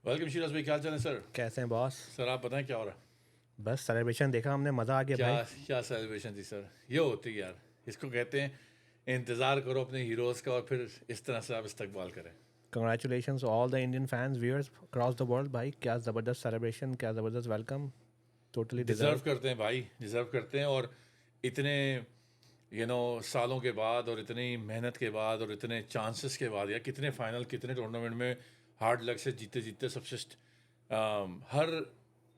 Welcome Siraj भाई, क्या हाल चाल है सर? कैसे हैं बॉस? सर आप बताएं क्या हो रहा है? बस सेलिब्रेशन देखा हमने, मज़ा आ गया क्या भाई। क्या सेलिब्रेशन थी सर? ये होती है यार, इसको कहते हैं इंतज़ार करो अपने हीरोज़ का और फिर इस तरह से आप इस्तकबाल करें। Congratulations all the Indian fans viewers across the world भाई, क्या ज़बरदस्त सेलिब्रेशन, क्या ज़बरदस्त वेलकम। Totally deserve deserve. करते हैं भाई, डिज़र्व करते हैं। और इतने सालों के बाद और इतनी मेहनत के बाद और इतने चांसेस के बाद, या कितने फाइनल कितने टूर्नामेंट में हार्ड लक से जीते जीते सबसे हर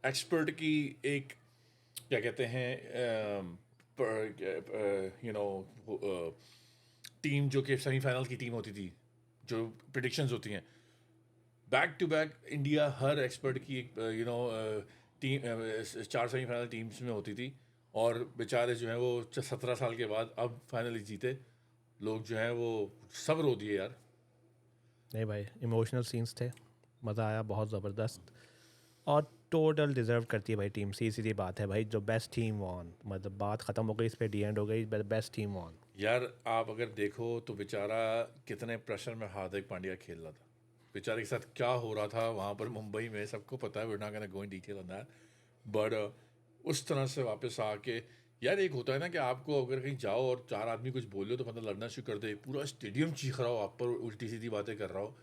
एक्सपर्ट की एक, क्या कहते हैं, टीम जो कि सेमीफाइनल की टीम होती थी, जो प्रिडिक्शंस होती हैं, बैक टू बैक इंडिया हर एक्सपर्ट की एक टीम, चार सेमीफाइनल टीम्स में होती थी। और बेचारे जो हैं वो 17 साल के बाद अब फाइनली जीते। लोग जो हैं वो सब रो दिए यार। नहीं भाई, इमोशनल सीन्स थे, मज़ा आया बहुत ज़बरदस्त। और टोटल डिजर्व करती है भाई टीम, सीधी बात है भाई, जो बेस्ट टीम ऑन, मतलब बात ख़त्म हो गई, इस पे डी एंड हो गई, बेस्ट टीम ऑन। यार आप अगर देखो तो बेचारा कितने प्रेशर में हार्दिक पांड्या खेल रहा था। बेचारे के साथ क्या हो रहा था वहाँ पर मुंबई में सबको पता है, we are not gonna go in detail on that. But उस तरह से वापस आके, यार एक होता है ना कि आपको अगर कहीं जाओ और चार आदमी कुछ बोले तो मतलब लड़ना शुरू कर दे, पूरा स्टेडियम चीख रहा हो आप पर, उल्टी सीधी बातें कर रहा हो,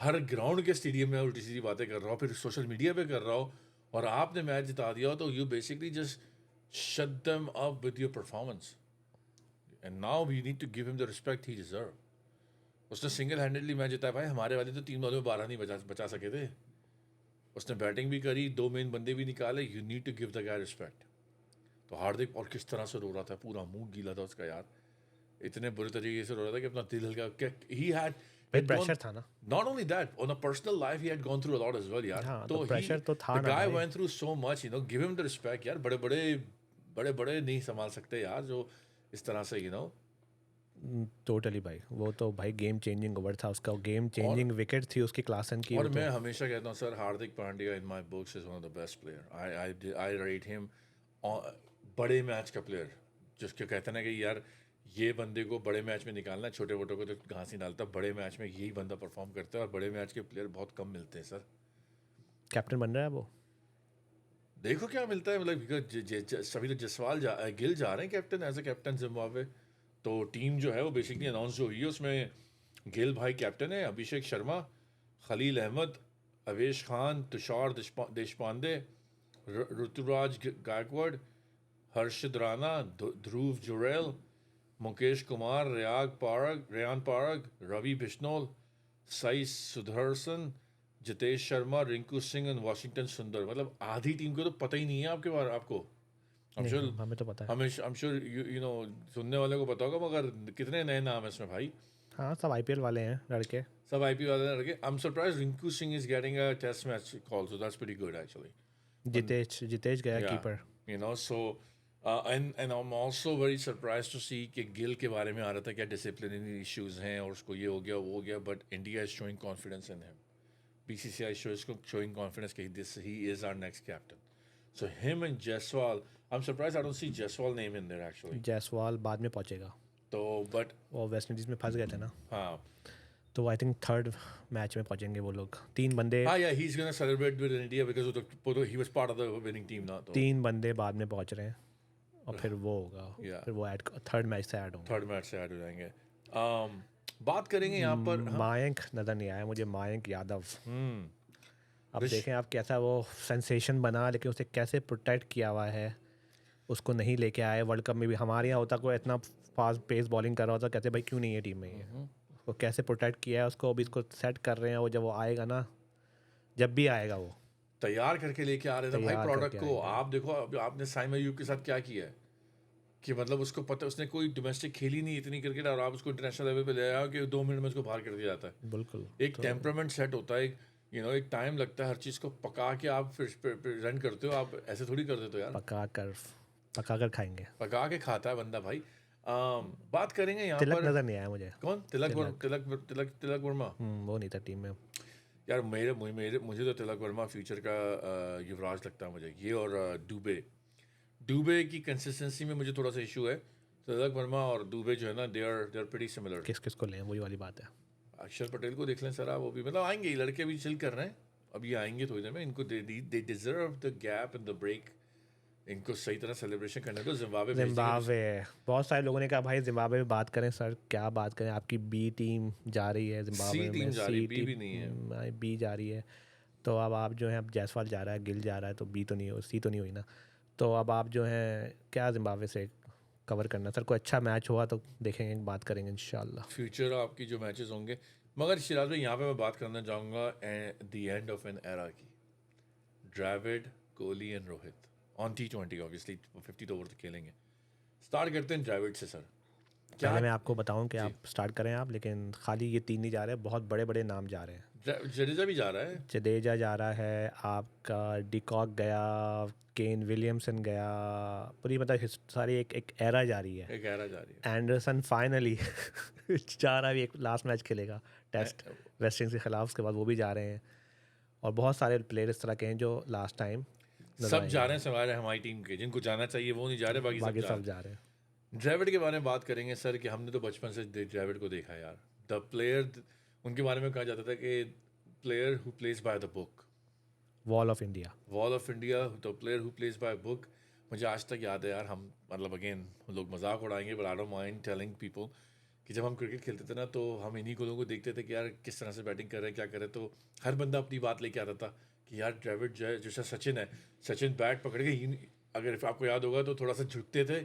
हर ग्राउंड के स्टेडियम में उल्टी सीधी बातें कर रहा हो, फिर सोशल मीडिया पे कर रहा हो, और आपने मैच जिता दिया हो, तो you basically just shut them up with your performance. And now we need to give him the respect he deserve. उसने सिंगल हैंडेडली मैच जिताया भाई, हमारे वाले तो 3 बॉल में 12 नहीं बचा सके थे। उसने बैटिंग भी करी, 2 मेन बंदे भी निकाले। You need to give the guy respect. तो हार्दिक और किस तरह से रो रहा था, पूरा मुंह गीला था उसका यार, इतने बुरे तरीके से रो रहा था कि अपना दिल हल्का। ही भाई हैड गॉन, प्रेशर था ना। not only that, on a personal life he had gone through a lot as well यार। हाँ, तो तो he, प्रेशर तो था the ना guy भाई। went through so much, give him the respect यार। बड़े बड़े नहीं संभाल सकते यार जो इस तरह से टोटली भाई, वो तो भाई गेम चेंजिंग ओवर था उसका, गेम और चेंजिंग विकेट थी उसकी, क्लासन की और वो मैं तो। हमेशा कहता हूँ sir, Hardik Pandya in my books is one of the best player. I rate him बड़े मैच का प्लेयर, जिसके कहते हैं ना कि यार ये बंदे को बड़े मैच में निकालना है, छोटे मोटों को तो घास ही डालता, बड़े मैच में यही बंदा परफॉर्म करता है। और बड़े मैच के प्लेयर बहुत कम मिलते हैं सर। कैप्टन बन रहा है वो। देखो क्या मिलता है, मतलब सभी तो गिल जा रहे हैं captain, as a captain Zimbabwe. तो टीम जो है वो बेसिकली अनाउंस जो हुई है उसमें गिल भाई कैप्टन है, अभिषेक शर्मा, खलील अहमद, अवेश खान, तुषार देशपांडे, ऋतुराज गायकवाड़, हर्षद राणा, ध्रुव जुरैल, मुकेश कुमार, रेयान पारग, रवि बिश्नोल, साई सुदर्शन, जितेश शर्मा, रिंकू सिंह एंड वाशिंगटन सुंदर। मतलब आधी टीम को तो पता ही नहीं है आपके बारे आपको। I'm नहीं, sure, हमें तो पता है। I'm sure सुनने वाले को पता होगा, मगर कितने नए नाम है इसमें भाई। हाँ, सब आईपीएल वाले हैं लड़के। सब आईपी वाले लड़के। I'm surprised Rinku Singh is getting a test match call, so that's pretty good actually. And Jitesh Jitesh गया yeah, keeper. so and I'm also very surprised to see कि गिल के बारे में आ रहा था क्या डिसिप्लिनरी इश्यूज हैं और उसको ये हो गया वो हो गया, but India is showing confidence in him. BCCI showing confidence that he is our next captain. So him and Jaiswal, I'm surprised I don't see Jaiswal name in there actually. Jaiswal बाद में पहुंचेगा। तो but वो West Indies में फंस गए थे ना। हाँ, तो आई थिंक थर्ड मैच में पहुंचेंगे वो लोग, तीन बंदे। yeah, he's gonna celebrate with India because he was part of the winning team ना तो तीन बंदे बाद में पहुंच रहे हैं, और फिर वो होगा। yeah, फिर वो ऐड थर्ड मैच से ऐड होंगे। थर्ड मैच से ऐड हो जाएंगे। बात करेंगे यहाँ पर, हाँ। मयंक नज़र नहीं आया मुझे, मयंक यादव। अब ऋष देखें आप कैसा वो सेंसेशन बना, लेकिन उसे कैसे प्रोटेक्ट किया हुआ है, उसको नहीं लेके आए। वर्ल्ड कप में भी हमारे यहाँ होता, कोई इतना फास्ट पेस बॉलिंग कर रहा होता, कहते भाई क्यों नहीं है टीम में ये। उसको कैसे प्रोटेक्ट किया है उसको, अभी इसको सेट कर रहे हैं। वो जब वो आएगा ना, जब भी आएगा वो तैयार करके लेके आ रहे थे भाई तैयार प्रोडक्ट करके को। आएंगे। आप देखो आपने साइम अयूब के साथ क्या किया है, कि मतलब उसको पता, उसने कोई डोमेस्टिक खेली नहीं इतनी क्रिकेट, और आप उसको इंटरनेशनल लेवल पे ले आए कि 2 मिनट में उसको बाहर कर दिया जाता है। बिल्कुल। एक तो टेम्परामेंट सेट होता है, एक टाइम लगता है, हर चीज़ को पका के आप फिर प्रेजेंट करते हो। आप ऐसे थोड़ी कर देते हो यार, पका कर खाएंगे। पका के खाता है बंदा भाई। बात करेंगे यहाँ तिलक पर, नज़र नहीं आया मुझे। कौन तिलक तिलक। तिलक वर्मा। वो नहीं था टीम में। यार मुझे तो तिलक वर्मा फ्यूचर का युवराज लगता है मुझे, ये और दुबे की कंसिस्टेंसी में मुझे थोड़ा सा इशू है। तिलक वर्मा और दुबे जो है ना, दे आर प्रीटी सिमिलर। किस किस को लें, वही वाली बात है। अक्षर पटेल को देख लें सर आप, वो भी मतलब आएंगे, ये लड़के भी चिल कर रहे हैं। अब ये आएंगे थोड़ी देर में, इनको they deserve the gap and the break, इनको सही तरह सेलिब्रेशन करने दो। जिम्बाब्वे भेज देंगे तो जिम्बाब्वे, बहुत सारे लोगों ने कहा भाई जिम्बाब्वे में बात करें सर, क्या बात करें, आपकी बी टीम जा रही है सी जिम्बाब्वे में, टीम जा रही, सी बी भी नहीं है। टीम बी जा रही है। तो अब आप जो है, अब जायसवाल जा रहा है, गिल जा रहा है, तो बी तो नहीं हो, सी तो नहीं हुई ना। तो अब आप जो है क्या जिम्बाब्वे से कवर करना सर, कोई अच्छा मैच हुआ तो देखेंगे, बात करेंगे इंशाल्लाह। फ्यूचर आपकी जो मैचेस होंगे, मगर शिराज भाई यहाँ पे मैं बात करना चाहूँगा the end of an era की। Dravid, Kohli and Rohit on T20 obviously 50 over तक खेलेंगे। स्टार्ट करते हैं ड्रैविड से सर। क्या पहले मैं आपको बताऊं कि आप स्टार्ट करें आप, लेकिन खाली ये 3 नहीं जा रहे, बहुत बड़े बड़े नाम जा रहे हैं। जडेजा भी जा रहा है, जडेजा जा रहा है, आपका डिकॉक गया, केन विलियमसन गया, पूरी मतलब सारी एक एरा जा रही है। एक एरा जा रही है। एंडरसन फाइनली जा रहा है, भी एक लास्ट मैच खेलेगा टेस्ट वेस्ट इंडीज के खिलाफ, उसके बाद वो भी जा रहे हैं। और बहुत सारे प्लेयर इस तरह के हैं जो लास्ट टाइम सब जा रहे हैं सिवाय हमारी टीम के, जिनको जाना चाहिए वो नहीं जा रहे, बाकी सब जा रहे हैं। ड्रैविड के बारे में बात करेंगे सर कि हमने तो बचपन से ड्रैविड को देखा यार। द प्लेयर, उनके बारे में कहा जाता था कि player who plays by the book, wall of India, wall of India, the player who plays by book. मुझे आज तक याद है यार, हम मतलब अगेन लोग मजाक उड़ाएंगे but I don't mind telling people कि जब हम क्रिकेट खेलते थे ना, तो हम इन्हीं को लोगों को देखते थे कि यार किस तरह से बैटिंग कर रहे हैं, क्या कर रहे हैं। तो हर बंदा अपनी बात लेके आता था कि यार ड्रैविड जो है, जैसा सचिन है, सचिन बैट पकड़ के अगर आपको याद होगा तो थोड़ा सा झुकते थे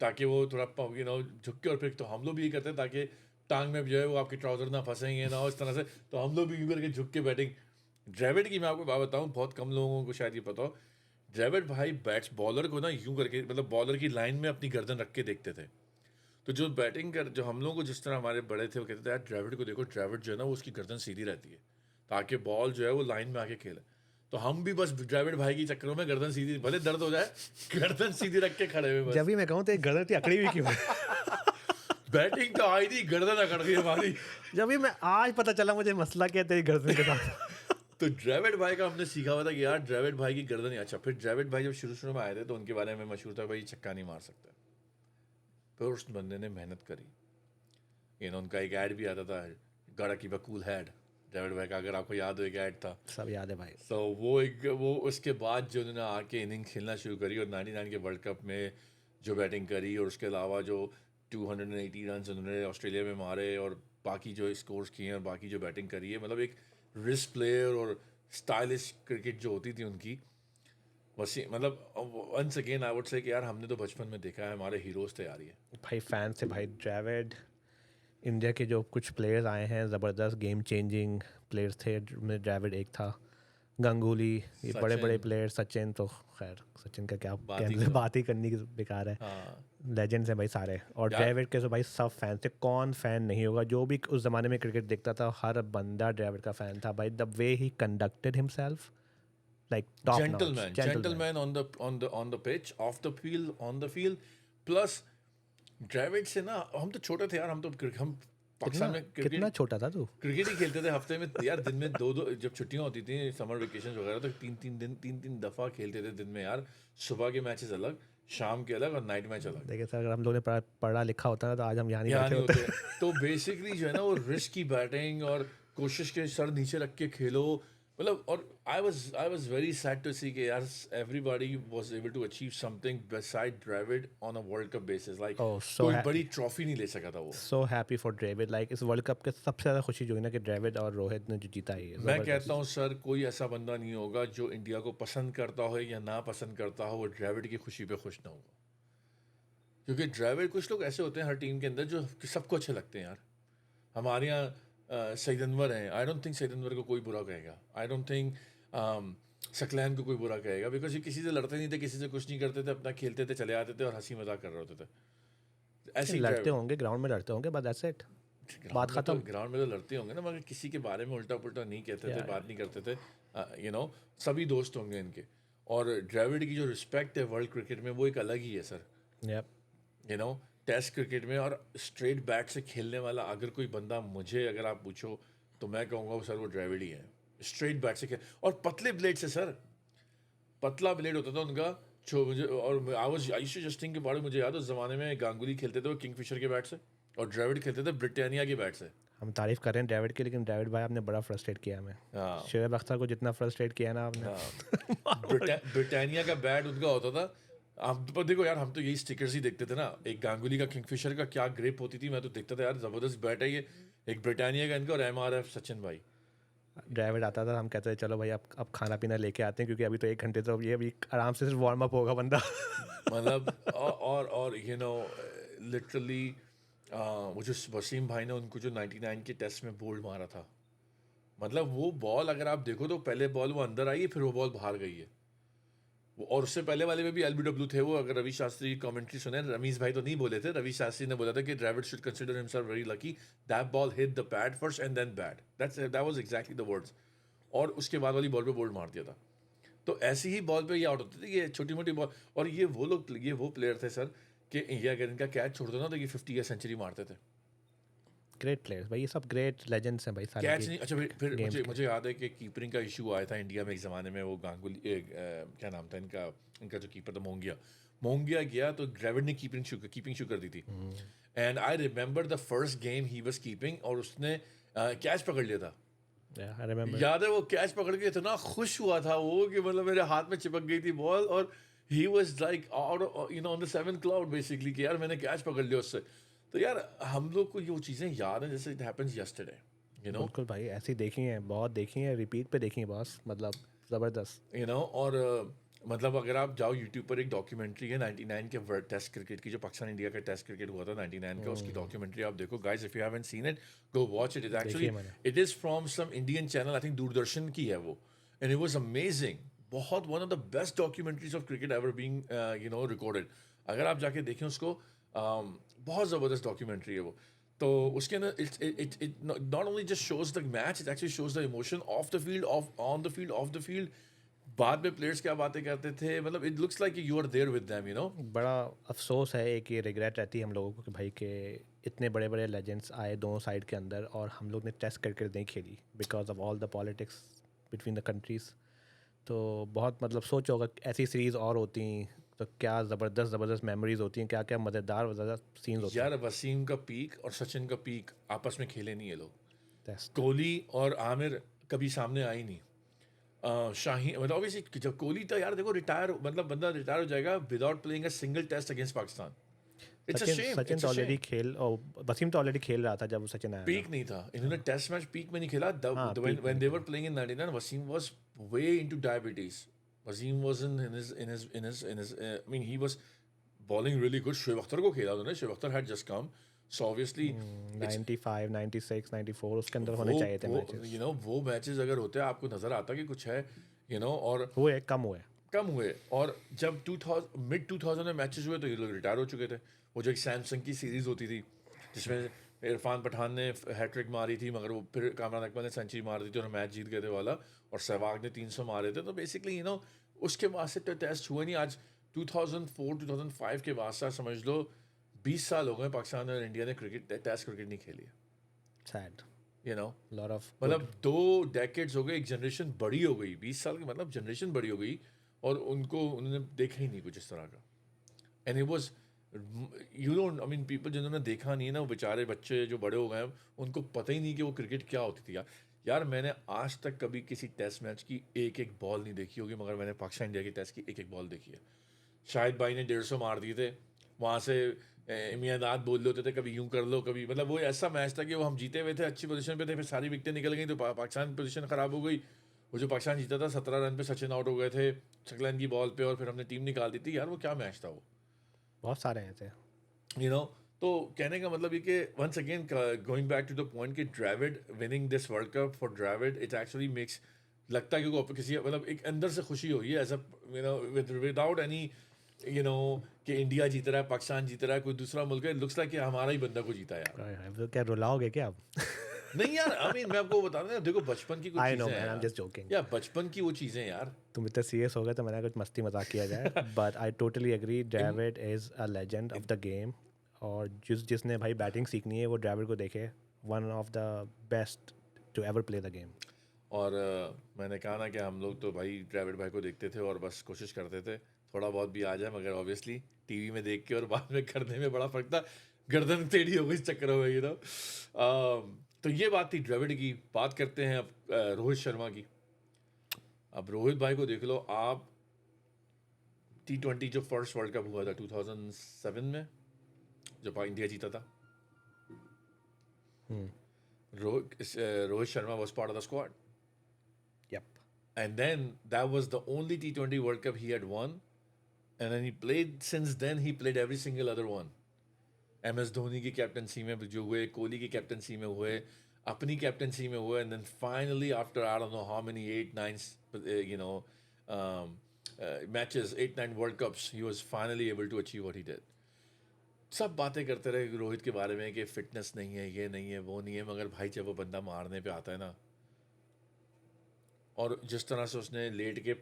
ताकि वो थोड़ा झुक के, और फिर तो हम लोग भी ये करते हैं ताकि टांग में जो है वो आपके ट्राउजर ना फंसेंगे ना, इस तरह से। तो हम लोग भी यूँ करके झुक के बैटिंग। ड्रैविड की मैं आपको बात बताऊँ, बहुत कम लोगों को शायद ये पता हो, ड्रैविड भाई बैट्स बॉलर को ना यूँ करके, मतलब बॉलर की लाइन में अपनी गर्दन रख के देखते थे। तो जो बैटिंग कर, जो हम लोग को जिस तरह हमारे बड़े थे वो कहते थे यार ड्रैविड को देखो, ड्रैविड जो है ना वो उसकी गर्दन सीधी रहती है ताकि बॉल जो है वो लाइन में आके खेले। तो हम भी बस ड्रैविड भाई की चक्करों में गर्दन सीधी, भले दर्द हो जाए गर्दन सीधी रख के खड़े हुए बस। जब भी मैं कहूँ तो गर्दन इतनी अकड़ी हुई क्यों बैटिंग तो आई थी, गर्दन अकड़ गई हमारी। जब भी मैं आज पता चला मुझे मसला क्या है तेरी गर्दन के साथ। तो ड्रैविड भाई का हमने सीखा हुआ था कि यार ड्रैविड भाई की गर्दन ही। अच्छा, फिर ड्रैविड भाई जब शुरू में आए थे तो उनके बारे में मशहूर था भाई छक्का नहीं मार सकता। फिर उस बंदे ने मेहनत करी, उनका एक ऐड भी आता था, गॉटा कीप अ कूल हेड, ड्रैविड भाई का, अगर आपको याद हो एक ऐड था। सब याद है भाई। तो वो उसके बाद जो उन्होंने आके इनिंग खेलना शुरू करी और 99 के वर्ल्ड कप में जो बैटिंग करी, और उसके अलावा जो 280 रन उन्होंने ऑस्ट्रेलिया में मारे और बाकी जो स्कोर्स किए हैं और बाकी जो बैटिंग करी है, मतलब एक रिस्क प्लेयर और स्टाइलिश क्रिकेट जो होती थी उनकी, वसी मतलब once again I would say कि यार हमने तो बचपन में देखा है, हमारे हीरोज थे यार ये भाई। फैन से भाई ड्रैविड, इंडिया के जो कुछ प्लेयर्स आए हैं ज़बरदस्त गेम चेंजिंग प्लेयर्स थे, में ड्रैविड एक था, गंगूली, ये बड़े बड़े प्लेयर, सचिन तो खैर सचिन का क्या बात ही करनी की बेकार है। लेजेंड्स हैं भाई सारे। और ड्रैविड के तो भाई सब फैन थे, कौन फ़ैन नहीं होगा, जो भी उस ज़माने में क्रिकेट देखता था हर बंदा ड्रैविड का फ़ैन था भाई। The way he conducted himself, like top gentleman on the pitch, off the field, on the field. Plus ड्रैविड से ना, हम तो छोटे थे यार, हम पाकिस्तान में कितना छोटा था तू? क्रिकेट ही खेलते थे हफ्ते में यार, दिन में दो जब छुट्टियां होती थी समर वेकेशन वगैरह, तो तीन दफा खेलते थे दिन में यार। सुबह के मैचेस अलग, शाम के अलग, और नाइट मैच अलग। देखिए सर, अगर हम लोगों ने पढ़ा लिखा होता ना तो आज हम यहाँ नहीं बैठे होते। तो बेसिकली जो है ना वो रिस्क की बैटिंग और कोशिश के सर नीचे रख के खेलो, मतलब। और I was very sad to see कि यार everybody was able to achieve something beside Dravid on a world cup basis, like कोई बड़ी ट्रॉफी नहीं ले सका था वो। So happy for Dravid, like इस वर्ल्ड कप के सबसे ज़्यादा खुशी जो है ना कि ड्रैविड और रोहित ने जो जीता है। मैं कहता हूँ सर, कोई ऐसा बंदा नहीं होगा जो इंडिया को पसंद करता हो या ना पसंद करता हो, वो ड्रैविड की खुशी पे खुश ना होगा। क्योंकि ड्रैविड, कुछ लोग ऐसे होते हैं हर टीम के अंदर जो सबको अच्छे लगते हैं यार। हमारे यहाँ सईद अनवर हैं, I don't think Saeed Anwar को कोई बुरा कहेगा, आई डोंट थिंक सकलैन को कोई बुरा कहेगा, बिकॉज ये किसी से लड़ते नहीं थे, किसी से कुछ नहीं करते थे, अपना खेलते थे, चले आते थे और हंसी मजाक कर रहे होते थे। ऐसे लड़ते होंगे ग्राउंड में, लड़ते होंगे, बस दैट्स इट, बात खत्म। ग्राउंड में तो लड़ते होंगे ना, मगर किसी के बारे में उल्टा पुल्टा नहीं कहते थे, बात नहीं करते थे, सभी दोस्त होंगे इनके। और ड्रैविड की जो रिस्पेक्ट है वर्ल्ड क्रिकेट में वो एक अलग ही है सर। टेस्ट क्रिकेट में और स्ट्रेट बैट से खेलने वाला अगर कोई बंदा, अगर आप पूछो तो मैं कहूँगा सर वो ड्रैविड ही है। स्ट्रेट बैट से खेल, और पतले ब्लेड से सर, पतला ब्लेड होता था उनका। और आई जस्ट थिंक के बारे में मुझे याद है, उस जमाने में गांगुली खेलते थे वो किंगफिशर के बैट से और ड्रैविड खेलते थे ब्रिटानिया के बैट से। हम तारीफ कर रहे हैं ड्रेविड की, लेकिन ड्रेविड भाई आपने बड़ा फ्रस्ट्रेट किया हमें। हाँ शोएब अख्तर को जितना फ्रस्ट्रेट किया ना आपने। हाँ ब्रिटानिया का बैट उनका होता था। हम तो देखो यार, हम तो यही स्टिकर्स ही देखते थे ना। एक गांगुली का किंगफिशर का क्या ग्रिप होती थी, मैं तो देखता था यार, जबरदस्त बैट है ये। एक ब्रिटानिया का इनका, और MRF सचिन भाई। ड्रेविड आता था, हम कहते थे चलो भाई अब खाना पीना लेके आते हैं, क्योंकि अभी तो 1 घंटे तो ये अभी आराम से सिर्फ वार्म अप होगा बंदा। मतलब और लिटरली वो जो वसीम भाई ने उनको जो 99 के टेस्ट में बोल्ड मारा था, मतलब वो बॉल अगर आप देखो तो पहले बॉल वो अंदर आई है, फिर वो बॉल बाहर गई है वो। और उससे पहले वाले में भी LBW थे वो। अगर रवि शास्त्री कमेंट्री सुने, रमीज भाई तो नहीं बोले थे, रवि शास्त्री ने बोला था कि Dravid should consider himself very lucky, that ball hit the pad first and then bat, that was exactly the words. और उसके बाद वाली बॉल पे बोल्ड मार दिया था। तो ऐसी ही बॉल पे ये आउट होते थे, ये छोटी मोटी बॉल। और ये वो प्लेयर थे सर, कि ये अगर इनका कैच छोड़ दो ना तो ये 50 या सेंचुरी मारते थे। ग्रेट प्लेयर्स भाई, ये सब ग्रेट लेजेंड्स हैं भाई सारे कैच की नहीं। अच्छा फिर गेम्स मुझे के। मुझे याद है कि कीपरिंग का इशू आया था इंडिया में एक ज़माने में। वो गांगुली क्या नाम था इनका, इनका जो कीपर था, मोंगिया गया तो ड्रेविड ने कीपिंग शुरू कर दी थी। And I remember the first game he was keeping, और उसने कैच पकड़ लिया था। I remember. याद है वो कैच पकड़ के इतना खुश हुआ था वो, कि मतलब मेरे हाथ में चिपक गई थी बॉल, और he was like out on the 7th cloud basically, कि यार मैंने कैच पकड़ लिया उससे। तो यार हम लोग को ये वो चीज़ें याद हैं जैसे इट हैपेंस यस्टरडे, बिल्कुल भाई, ऐसी देखी हैं, बहुत देखी हैं, रिपीट पे देखी हैं बॉस, मतलब ज़बरदस्त। और मतलब अगर आप जाओ यूट्यूब पर, एक डॉक्यूमेंट्री है 99 के वर्ल्ड टेस्ट क्रिकेट की, जो पाकिस्तान इंडिया का टेस्ट क्रिकेट हुआ था 99 का, उसकी डॉक्यूमेंट्री आप देखो guys, if you haven't seen it go watch it. It actually देखिए मैंने। It is from some Indian channel, I think Doordarshan की है वो, एंड इट वाज अमेजिंग। बहुत one of the best documentaries of cricket ever being recorded. अगर आप जाके देखें उसको, बहुत ज़बरदस्त डॉक्यूमेंट्री है वो। तो उसके अंदर it not only just shows the match, it actually shows the emotion of the field, on the field, off the field. बाद में प्लेयर्स क्या बातें करते थे, मतलब it looks like you are there with them. बड़ा अफसोस है, एक ये रिग्रेट रहती है हम लोगों को कि भाई के इतने बड़े बड़े लेजेंड्स आए दोनों साइड के अंदर, और हम लोग ने टेस्ट क्रिकेट नहीं खेली because of all the politics between the countries. तो बहुत मतलब सोचो अगर ऐसी सीरीज़ और होती तो क्या ज़बरदस्त ज़बरदस्त मेमोरीज होती हैं, क्या क्या मज़ेदार सीन्स होते हैं। यार वसीम का पीक और सचिन का पीक आपस में खेले नहीं ये लोग। टेस्ट। कोहली और आमिर कभी सामने आए नहीं। शाहीन, मतलब ऑब्वियसली जब कोहली था यार, देखो रिटायर, मतलब बंदा रिटायर हो जाएगा without playing a single test against Pakistan. It's a Sachin shame, Sachin it's तो अ ऑलरेडी शेम। खेल, और वसीम तो ऑलरेडी खेल रहा था जब सचिन आया था। पीक नहीं था, इन्होंने टेस्ट मैच पीक में नहीं खेला। हाँ, व्हेन पीक में व्हेन नहीं दे वर खेला। Playing in 99, Wasim was way into diabetes. Wasim was in his I mean he was bowling really good. Shoaib Akhtar को खेला उन्होंने, Shoaib Akhtar had just come, so obviously 95, 96, 94 उसके अंदर होने चाहिए थे वो मैचेस। वो मैचेस अगर होते हैं, आपको नज़र आता कि कुछ है, और हुए कम हुए। कम हुए। और जब 2000 मिड 2000 में मैचेस हुए तो ये लोग रिटायर हो चुके थे। वो जो एक सैमसंग की सीरीज़ होती थी जिसमें इरफान पठान ने हैट्रिक मारी थी, मगर वो फिर कामरान अकमल ने सेंचुरी मार दी थी और मैच जीत गए थे वाला, और सहवाग ने 300 मारे थे। तो बेसिकली उसके बाद से तो टेस्ट हुए नहीं। आज 2004 2005 के बाद से समझ लो 20 साल हो गए पाकिस्तान और इंडिया ने टेस्ट क्रिकेट नहीं खेली है। Sad. You know lot of मतलब 2 डेकेड्स हो गए, एक जनरेशन बड़ी हो गई, 20 साल की मतलब जनरेशन बड़ी हो गई, और उन्होंने देखा ही नहीं कुछ इस तरह का। And it was, you don't, I mean people जिन्होंने देखा नहीं है ना, वो बेचारे बच्चे जो बड़े हो गए हैं, उनको पता ही नहीं कि वो क्रिकेट क्या होती थी यार मैंने आज तक कभी किसी टेस्ट मैच की एक एक बॉल नहीं देखी होगी, मगर मैंने पाकिस्तान इंडिया की टेस्ट की एक एक बॉल देखी है। शाहिद भाई ने 150 मार दिए थे वहाँ से, मियादाद बोल रहे होते थे कभी यूं कर लो कभी, मतलब वो ऐसा मैच था कि वो हम जीते हुए थे, अच्छी पोजीशन पे थे, फिर सारी विकेटें निकल गई तो पाकिस्तान पोजीशन ख़राब हो गई। वो जो पाकिस्तान जीता था 17 रन पे सचिन आउट हो गए थे सकलैन की बॉल पे, और फिर हमने टीम निकाल दी थी यार। वो क्या मैच था वो, बहुत सारे हैं ऐसे। तो कहने का मतलब ये कि once again going back to the point कि Dravid winning this world cup for Dravid, it actually makes, लगता है कि किसी मतलब एक अंदर से खुशी हुई है, एज अ विदाउट एनी कि इंडिया जीत रहा है, पाकिस्तान जीत रहा है, कोई दूसरा मुल्क है, लुक्स लाइक कि हमारा ही बंदा को जीता यार। हाय हाय, तो क्या रुलाओगे क्या आप? नहीं यार, आई मीन मैं आपको बता रहा हूँ, देखो बचपन की कुछ आई नो चीज़ें हैं मैन, आई एम यार, जस्ट जोकिंग। या बचपन की वो चीज़ें यार। तुम इतने सीरियस हो गए तो मैंने कुछ मस्ती मजाक किया जाए, but I totally agree, Dravid is a legend of the game. और जिसने भाई बैटिंग सीखनी है वो ड्रेविड को देखे, one of the best to ever play the game. और मैंने कहा ना कि हम लोग तो भाई ड्रेविड भाई को देखते थे और बस कोशिश करते थे थोड़ा बहुत भी आ जाए, मगर ऑब्वियसली टीवी में देख के और बाद में करने में बड़ा फर्क था। गर्दन टेढ़ी हो गई इस चक्कर में, तो ये बात थी द्रविड़ की। बात करते हैं अब रोहित शर्मा की। अब रोहित भाई को देख लो आप, T20 जो फर्स्ट वर्ल्ड कप हुआ था 2007 में, जब इंडिया जीता था, Rohit Sharma was part of the squad. Yep. And then that was the only T20 World Cup he had won. And then he played, since then he played every single other one. MS Dhoni की captaincy में जो हुए, कोहली की captaincy में हुए, अपनी captaincy में हुए, and then finally after I don't know how many 8-9 matches, 8-9 World Cups, he was finally able to achieve what he did. सब बातें करते रहे रोहित के बारे में कि फिटनेस नहीं है, ये नहीं है, वो नहीं है, मगर भाई जब वो बंदा मारने पे आता है ना, और जिस तरह से उसने लेट के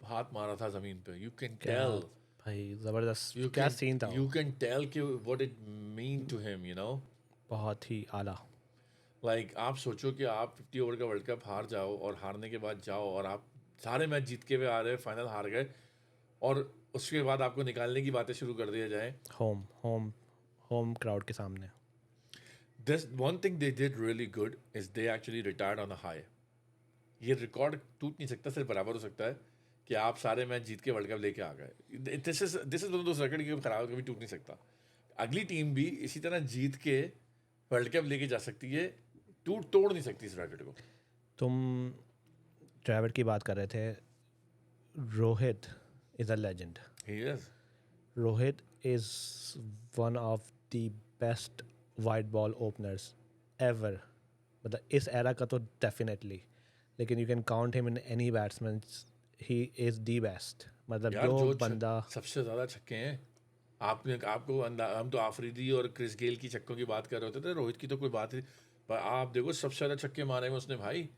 हाथ मारा था जमीन पे, यू कैन टेल भाई जबरदस्त क्या सीन था, यू कैन टेल कि what it mean to him, you know, बहुत ही आला। लाइक आप सोचो कि आप 50 ओवर का वर्ल्ड कप हार जाओ, और हारने के बाद जाओ और आप सारे मैच जीत के हुए आ रहे, फाइनल हार गए, और उसके बाद आपको निकालने की बातें शुरू कर दिया जाए होम क्राउड के सामने। This one thing they did really good is they actually retired on a high. ये रिकॉर्ड टूट नहीं सकता, सिर्फ बराबर हो सकता है कि आप सारे मैच जीत के वर्ल्ड कप लेके आ गए। This is one of those record कि खराब कभी टूट नहीं सकता। अगली टीम भी इसी तरह जीत के वर्ल्ड कप लेके जा सकती है, तोड़ नहीं सकती इस रिकॉर्ड को। तुम ड्राविड की बात कर रहे थे, Rohit is a legend. He is. Rohit is one of the best wide ball openers ever, मतलब इस एरा का तो डेफिनेटली, लेकिन you can count him in any batsman, he is the best. मतलब यार जो बंदा सबसे ज़्यादा छक्के हैं, आपको हम तो आफरीदी और क्रिस गेल की छक्कों की बात कर रहे होते थे, रोहित की तो कोई बात ही, पर आप देखो सबसे ज़्यादा छक्के मारे में उसने भाई,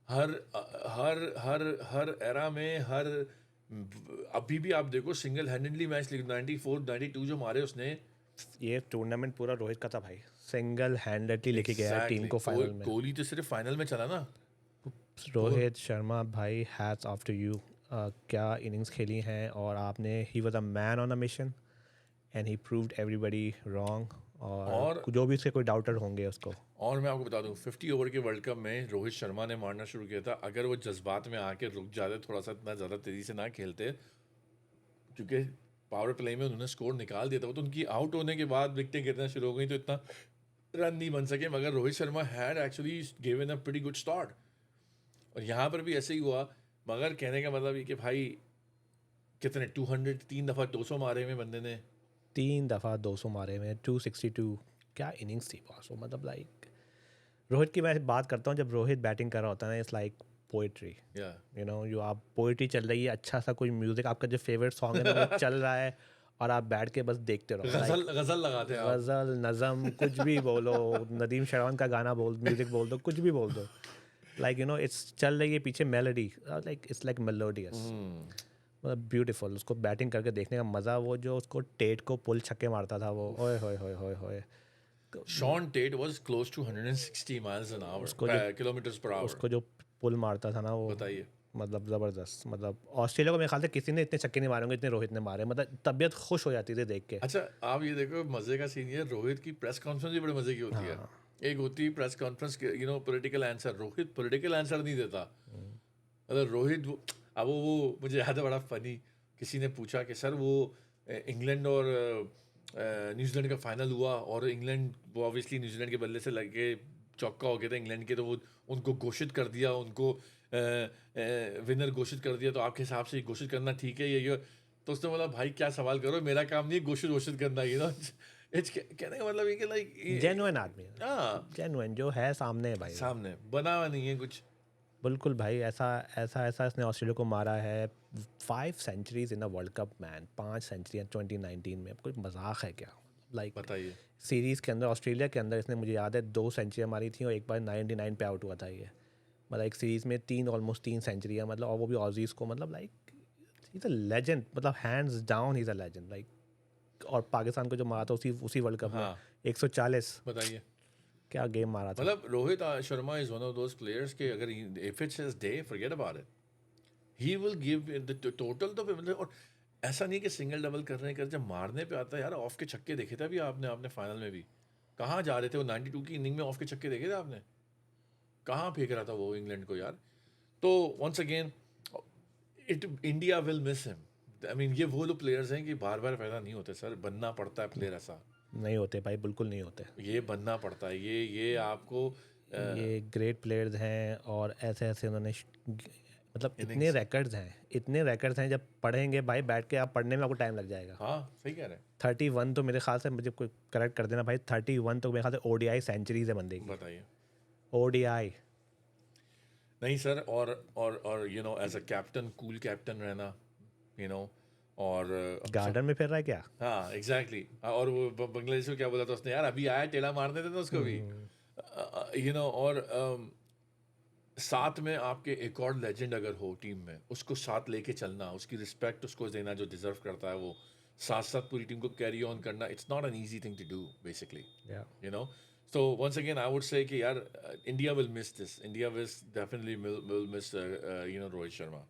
हर हर हर हर एरा में, हर अभी भी आप देखो सिंगल हैंडेडली मैच 94 92 जो मारे उसने, ये टूर्नामेंट पूरा रोहित का था भाई, सिंगल हैंडेडली लेके गया है टीम को फाइनल में। कोहली तो सिर्फ फाइनल में चला ना। रोहित शर्मा भाई, हैट्स ऑफ टू यू, क्या इनिंग्स खेली हैं, और आपने, he was a man on a mission and he proved everybody wrong, और जो भी उसके कोई डाउटर होंगे उसको। और मैं आपको बता दूं 50 ओवर के वर्ल्ड कप में रोहित शर्मा ने मारना शुरू किया था, अगर वो जज्बात में आके रुक जाते, थोड़ा सा इतना ज़्यादा तेज़ी से ना खेलते, क्योंकि पावर प्ले में उन्होंने स्कोर निकाल दिया था, तो उनकी आउट होने के बाद विकेटें गिरना शुरू हो गई, तो इतना रन नहीं बन सके, मगर Rohit Sharma had actually given a pretty good start. और यहाँ पर भी ऐसे ही हुआ, मगर कहने का मतलब ये कि भाई कितने 200 3 दफ़ा 200 मारे हुए बंदे ने, 3 दफ़ा 200 मारे में, 262, क्या इनिंग्स थी बॉस वो। मतलब लाइक रोहित की मैं बात करता हूँ, जब रोहित बैटिंग कर रहा होता है ना, it's like poetry, you know, जो आप पोइट्री चल रही है, अच्छा सा कोई म्यूजिक आपका जो फेवरेट सॉन्ग है ना वो चल रहा है, और आप बैठ के बस देखते रहो, गजल लगाते हैं आप। गजल नज़म कुछ भी बोलो, नदीम शेरवान का गाना बोल, म्यूजिक बोल दो, कुछ भी बोल दो, लाइक यू नो इट्स चल रही है पीछे melody, like it's like melodious, मतलब ब्यूटीफुल। उसको बैटिंग करके देखने का मज़ा, वो जो उसको टेट को पुल छक्के मारता था वो, ओए होए होए होए होए। Sean Tate was close to 160 miles an hour, kilometers per hour. उसको जो पुल मारता था ना वो, बताइए, मतलब ज़बरदस्त। मतलब ऑस्ट्रेलिया को मेरे ख्याल से किसी ने इतने छक्के नहीं मारे होंगे जितने रोहित ने मारे, मतलब तबीयत खुश हो जाती थी देख के। अच्छा आप ये देखो मजे का सीन, ये रोहित की प्रेस कॉन्फ्रेंस भी बड़े मजे की होती है। एक होती है press conference, you know, political answer, Rohit political answer नहीं देता, मतलब रोहित अब वो मुझे याद है बड़ा फनी, किसी ने पूछा कि सर वो इंग्लैंड और न्यूजीलैंड का फाइनल हुआ, और इंग्लैंड वो ऑब्वियसली न्यूजीलैंड के बल्ले से लग के चौका हो गया था इंग्लैंड के, तो वो उनको घोषित कर दिया, उनको विनर घोषित कर दिया, तो आपके हिसाब से घोषित करना ठीक है ये, तो उसने बोला भाई क्या सवाल करो, मेरा काम नहीं है घोषित करना, यू नो, कहने का मतलब ये कि लाइक जेन्युइन आदमी है, हाँ जेन्युइन जो है सामने है भाई, सामने बना हुआ नहीं है कुछ। बिल्कुल भाई, ऐसा इसने ऑस्ट्रेलिया को मारा है। 5 centuries in a world cup man, 5 century 2019 में, कोई मजाक है क्या? लाइक बताइए, सीरीज़ के अंदर, ऑस्ट्रेलिया के अंदर इसने, मुझे याद है 2 सेंचुरियाँ मारी थी, और एक बार 99 पे आउट हुआ था ये, मतलब एक सीरीज़ में ऑलमोस्ट 3 सेंचुरियाँ, मतलब, और वो भी ऑजीज़ को, मतलब like he is a legend, मतलब hands down he is a legend like. और पाकिस्तान को जो मारा था उसी वर्ल्ड कप में 140, बताइए, क्या गेम मारा था। मतलब Rohit Sharma is one of those players के अगर if it's his day forget about it, he will give the total, तो मतलब, और ऐसा नहीं कि सिंगल डबल करने कर, जब मारने पे आता है यार, ऑफ के छक्के देखे थे अभी आपने फाइनल में भी, कहाँ जा रहे थे वो 92 की इनिंग में ऑफ के छक्के देखे थे आपने? कहाँ फेंक रहा था वो इंग्लैंड को यार? तो once again India will miss him. I mean ये वो लोग प्लेयर्स हैं कि बार बार पैदा नहीं होते सर, बनना पड़ता है प्लेयर ऐसा, नहीं होते भाई, बिल्कुल नहीं होते। ये बनना पड़ता है, ये आपको ये ग्रेट प्लेयर्स हैं और ऐसे ऐसे उन्होंने मतलब इतने रिकॉर्ड्स हैं, जब पढ़ेंगे भाई बैठ के, आप पढ़ने में आपको टाइम लग जाएगा। हाँ सही कह रहे हैं। 31 तो मेरे ख्याल से, मुझे कोई करेक्ट कर देना भाई, 31 तो मेरे ख्याल से ओडीआई सेंचुरीज है बंदे की। बताइए। ओडीआई नहीं सर, और you know as a captain, cool captain रहना, यू नो, और गार्डन में फिर रहा है क्या? हाँ एग्जैक्टली। और वो बांग्लादेश को क्या बोला था उसने यार, अभी आया टेढ़ा मार देते थे उसको भी, यू नो। और साथ में आपके एक और लेजेंड अगर हो टीम में, उसको साथ लेके चलना, उसकी रिस्पेक्ट उसको देना जो डिजर्व करता है, वो साथ साथ पूरी टीम को कैरी ऑन करना, it's not an easy thing to do basically, you know. So once again, I would say कि यार India will miss this. India will definitely will miss you know Rohit Sharma.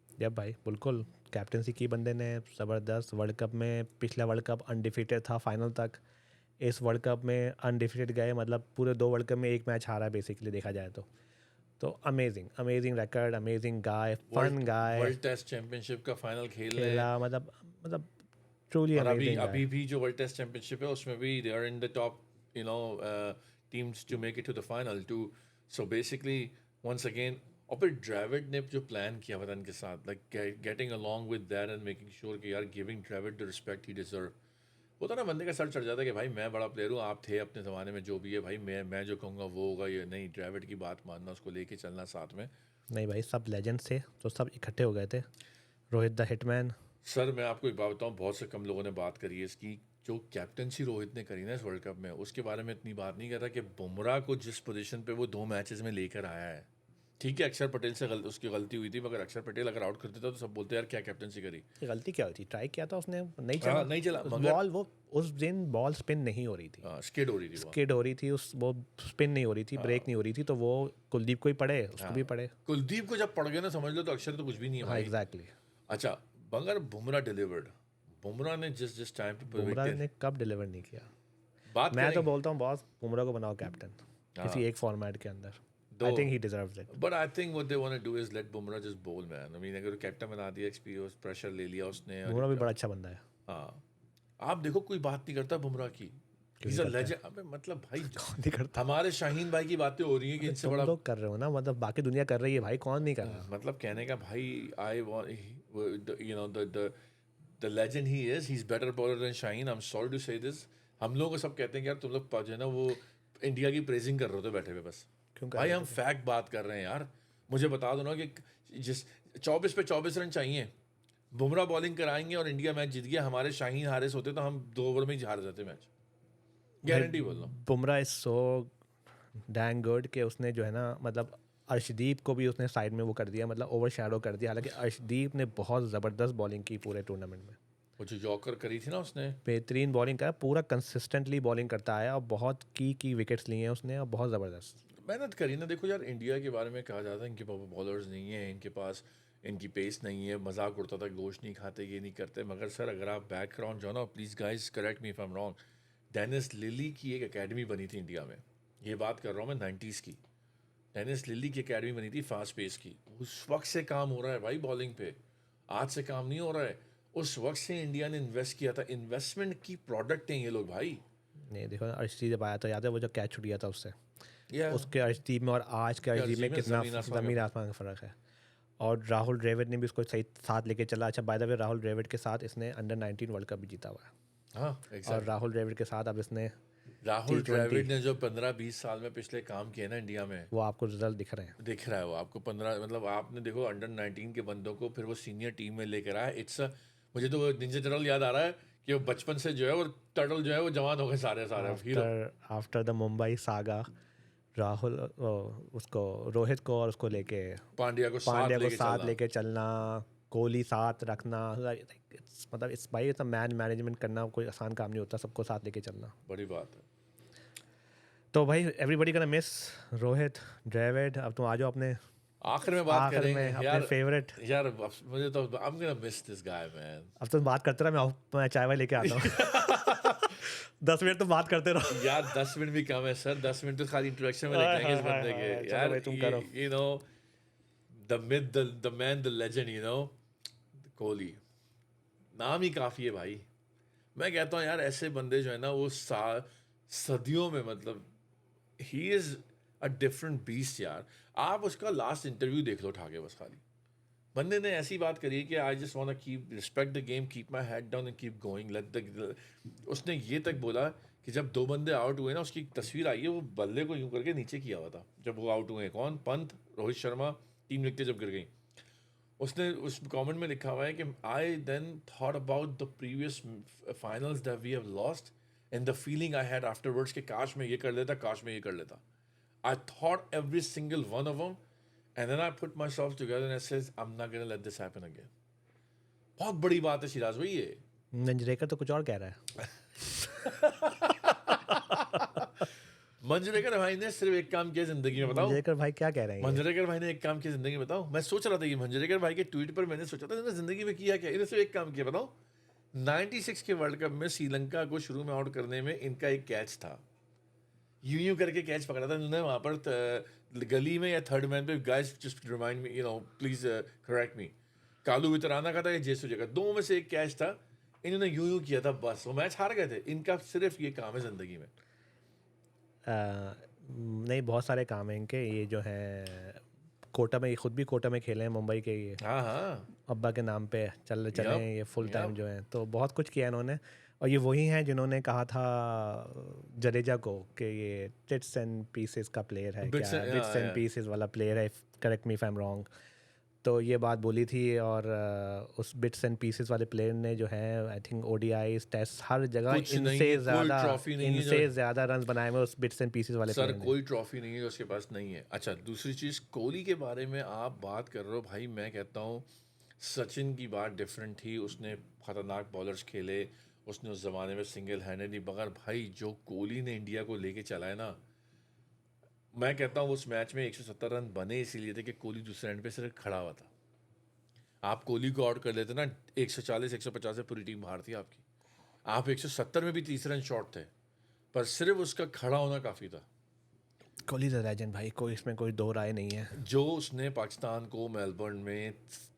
जब भाई बिल्कुल captaincy की बंदे ने, ज़बरदस्त। वर्ल्ड कप में, पिछला वर्ल्ड कप अनडिफीटेड था फाइनल तक, इस वर्ल्ड कप में अनडिफीटेड गए, मतलब पूरे 2 वर्ल्ड कप में 1 मैच हारा बेसिकली देखा जाए तो amazing record, amazing guy, fun guy, world test championship का फाइनल खेला, मतलब ट्रूली और अमेजिंग। अभी भी जो वर्ल्ड टेस्ट चैंपियनशिप है उसमें भी they are in the top, you know, teams to make it to the final too. So basically, once again, और फिर ड्रेविड ने जो प्लान किया वतन के साथ, like getting along with that and making sure कि यार giving ड्रेविड the respect he deserve, होता ना बंदे का सर चढ़ जाता है कि भाई मैं बड़ा प्लेयर हूँ, आप थे अपने ज़माने में, जो भी है भाई, मैं जो कहूँगा वो होगा, ये नहीं, ड्रेविड की बात मानना, उसको लेके चलना साथ में। नहीं भाई, सब लेजेंड्स थे तो सब इकट्ठे हो गए थे। Rohit the hitman. सर मैं आपको एक बात बताऊँ, बहुत से कम लोगों ने बात करी है इसकी, जो कैप्टनसी रोहित ने करी ना इस वर्ल्ड कप में, उसके बारे में इतनी बात नहीं करता कि बुमराह को जिस पोजीशन पे वो 2 मैचेस में लेकर आया है। ठीक है अक्षर पटेल से उसकी गलती हुई थी, मगर अक्षर पटेल अगर आउट कर देता तो सब बोलते यार क्या कैप्टनसी करी। गलती क्या हुई थी? ट्राई किया था उसने, नहीं चला बॉल, वो उस दिन बॉल स्पिन नहीं हो रही थी, स्किड हो रही थी, स्किड हो रही थी, वो स्पिन नहीं हो रही थी, ब्रेक नहीं हो रही थी, तो वो कुलदीप को ही पड़े, उसको भी पड़े। कुलदीप को जब पड़ गए ना समझ लो तो अक्षर तो कुछ भी नहीं है। हाँ एग्जैक्टली। अच्छा मगर बुमराह डिलीवर्ड, बुमराह ने जिस टाइम पे बुमराह ने कब डिलीवर नहीं किया? बात मैं तो बोलता हूँ बॉस, बुमराह को बनाओ कैप्टन किसी एक फॉर्मेट के अंदर। I think he deserves it. But I think what they want to do is let Bumrah just bowl man. I mean अगर कैप्टन बना दिया, एक्सपीरियंस, प्रेशर ले लिया उसने, बुमराह भी बड़ा अच्छा बंदा है। हाँ आप देखो कोई बात नहीं करता बुमराह की, He's a legend। अबे मतलब भाई कौन नहीं करता? हमारे शाहीन भाई की बातें हो रही हैं कि इनसे बड़ा लोग कर रहे हो ना, मतलब बाकी दुनिया कर रही है भाई, कौन नहीं कर रहा? मतलब कहने का भाई, I want you know the legend he is, he is better bowler than Shaheen. I am sorry to say this. हम लोग को सब कहते हैं कि यार तुम लोग जो है ना वो इंडिया की प्रेजिंग कर रहे हो तो बैठे हुए, बस भाई हम फैक्ट बात कर रहे हैं यार। मुझे बता दो ना कि जिस 24 पे 24 रन चाहिए, बुमराह बॉलिंग कराएंगे और इंडिया मैच जीत गया, हमारे शाहीन हारिस होते तो हम 2 ओवर में ही हार जाते मैच, गारंटी बोल रहा हूँ। Bumrah is so dang good कि उसने जो है ना, मतलब अर्शदीप को भी उसने साइड में वो कर दिया, मतलब ओवर शैडो कर दिया। हालांकि अर्शदीप ने बहुत ज़बरदस्त बॉलिंग की पूरे टूर्नामेंट में, वो जो यॉर्कर करी थी ना उसने, बेहतरीन बॉलिंग करा, पूरा कंसिस्टेंटली बॉलिंग करता आया और बहुत की विकेट्स ली हैं उसने और बहुत ज़बरदस्त मेहनत करी ना। देखो यार इंडिया के बारे में कहा जाता है इनके पास बॉलर्स नहीं है, इनके पास इनकी पेस नहीं है, मजाक उड़ता था गोश्त नहीं खाते, ये नहीं करते, मगर सर अगर आप बैकग्राउंड जो ना, please guys correct me if I am wrong, Dennis Lillee की एक एकेडमी बनी थी इंडिया में, ये बात कर रहा हूँ मैं 90s की। डेनिस लिली की एकेडमी बनी थी फास्ट पेस की, उस वक्त से काम हो रहा है भाई बॉलिंग पे, आज से काम नहीं हो रहा है। उस वक्त से इंडिया ने इन्वेस्ट किया था, इन्वेस्टमेंट की प्रोडक्ट हैं ये लोग भाई। नहीं देखो अर्शदीप जब आया था, याद है वो जो कैच छूट गया था उससे, Yeah. उसके अर्शदीप में और आज के अर्शदीप में कितना ज़मीन आसमान का फ़र्क है। और राहुल द्रविड़ ने भी उसको सही साथ लेके चला। अच्छा by the way, Rahul Dravid के साथ इसने अंडर 19 वर्ल्ड कप भी जीता हुआ है। हाँ exactly. और राहुल द्रविड़ के साथ अब इसने राहुल द्रविड़ ने जो 15-20 साल में पिछले काम किए ना इंडिया में, वो आपको रिजल्ट दिख रहे हैं, दिख रहा है वो आपको। 15 मतलब आपने देखो अंडर 19 के बंदों को फिर वो सीनियर टीम में लेकर आया। इट्स मुझे तो निंजा टर्टल याद आ रहा है कि वो बचपन से जो है वो टर्टल जो है वो जवान हो गए सारे hero. After the Mumbai saga, Rahul उसको, रोहित को और उसको लेके पांड्या को साथ लेके चलना, कोहली साथ रखना, मतलब इस भाई इतना मैनेजमेंट करना कोई आसान काम नहीं होता, सबको साथ लेके चलना बड़ी बात है। तो भाई everybody gonna miss Rohit, Dravid. अब तुम आ जाओ अपने आखिर में बात करेंगे अपने फेवरेट यार। मुझे तो I'm gonna miss this guy man। अब तुम बात करते रहा, मैं चाय वाय लेके आता हूँ। 10 मिनट तो बात करते रहो। यार 10 मिनट भी कम है सर, 10 मिनट तो खाली इंट्रोडक्शन में लग जाएंगे इस बंदे के। चलो यार भाई, तुम करो। You know the myth, the man, the legend, you know, Kohli, नाम ही काफ़ी है भाई। मैं कहता हूँ यार ऐसे बंदे जो है ना वो सदियों में, मतलब ही इज़ अ डिफरेंट बीस्ट यार। आप उसका लास्ट इंटरव्यू देख लो उठा के बस खाली। बंदे ने ऐसी बात करी है कि I just want to keep respect the game, keep my head down and keep going, let the. उसने ये तक बोला कि जब 2 बंदे आउट हुए ना, उसकी एक तस्वीर आई है, वो बल्ले को यूं करके नीचे किया हुआ था जब वो आउट हुए। कौन? पंत, रोहित शर्मा, टीम लिखते जब गिर गई। उसने उस कमेंट में लिखा हुआ है कि I then thought about the previous finals that we have lost and the feeling I had afterwards कि काश मैं ये कर लेता, काश मैं ये कर लेता। I thought every single one of them, and then I put myself together and I says, I'm not gonna let this happen again. बहुत बड़ी बात है शिराज भाई ये। मंजरेकर तो कुछ और कह रहा है। मंजरेकर भाई ने सिर्फ एक काम किया जिंदगी में, बताओ। मंजरेकर भाई क्या कह रहे हैं ये? मंजरेकर भाई ने एक काम किया जिंदगी में, बताओ। मैं सोच रहा था कि मंजरेकर भाई के ट्वीट पर मैंने सोचा था इन्होंने जिंदगी में किया क्या। इन्होंने सिर्फ एक काम किया, बताओ। 96 के वर्ल्ड कप में श्रीलंका को शुरू में आउट करने में इनका एक कैच था, यूं करके कैच पकड़ा था उन्होंने वहाँ पर गली में या थर्ड मैन पे। Guys just remind me, you know, please correct me. Kaluwitharana का था या जयसूर्य का, 2 में से एक कैच था। इन्होंने यूं किया था, बस वो मैच हार गए थे। इनका सिर्फ ये काम है जिंदगी में। नहीं, बहुत सारे काम हैं इनके। ये जो है कोटा में, खुद भी कोटा में खेले हैं मुंबई के। ये हाँ हाँ, अब्बा के नाम पे चले Yup, ये फुल टाइम yup. जो है, तो बहुत कुछ किया इन्होंने। और ये वही हैं जिन्होंने कहा था जडेजा को कि ये टिट्स एंड पीसेस का प्लेयर है, Bits क्या and- bits yeah, and yeah. Pieces वाला प्लेयर है, correct me if I am wrong. तो ये बात बोली थी। और उस बिट्स एंड पीसेस वाले प्लेयर ने जो है आई थिंक ओडीआईज टेस्ट हर जगह कुछ नहीं इनसे है, कोई ज़्यादा trophy नहीं है इनसे जो- ज़्यादा रन बनाए हुए उस बिट्स एंड पीसेस वाले सर प्लेयर ने। कोई ट्रॉफी नहीं है जो उसके पास नहीं है। अच्छा, दूसरी चीज़, कोहली के बारे में आप बात कर रहे हो भाई, मैं कहता हूँ सचिन की बात डिफरेंट थी। उसने खतरनाक बॉलर्स खेले, उसने उस ज़माने में सिंगल हैंडेडली, मगर भाई जो कोहली ने इंडिया को लेके चला है ना, मैं कहता हूँ उस मैच में 170 रन बने इसीलिए थे कि कोहली दूसरे एंड पे सिर्फ खड़ा हुआ था। आप कोहली को आउट कर लेते ना, 140 150 से पूरी टीम बाहर थी आपकी। आप 170 में भी 30 रन शॉर्ट थे, पर सिर्फ उसका खड़ा होना काफ़ी था। कोहली इज अ लेजेंड भाई, कोई इसमें कोई दो राय नहीं है। जो उसने पाकिस्तान को मेलबर्न में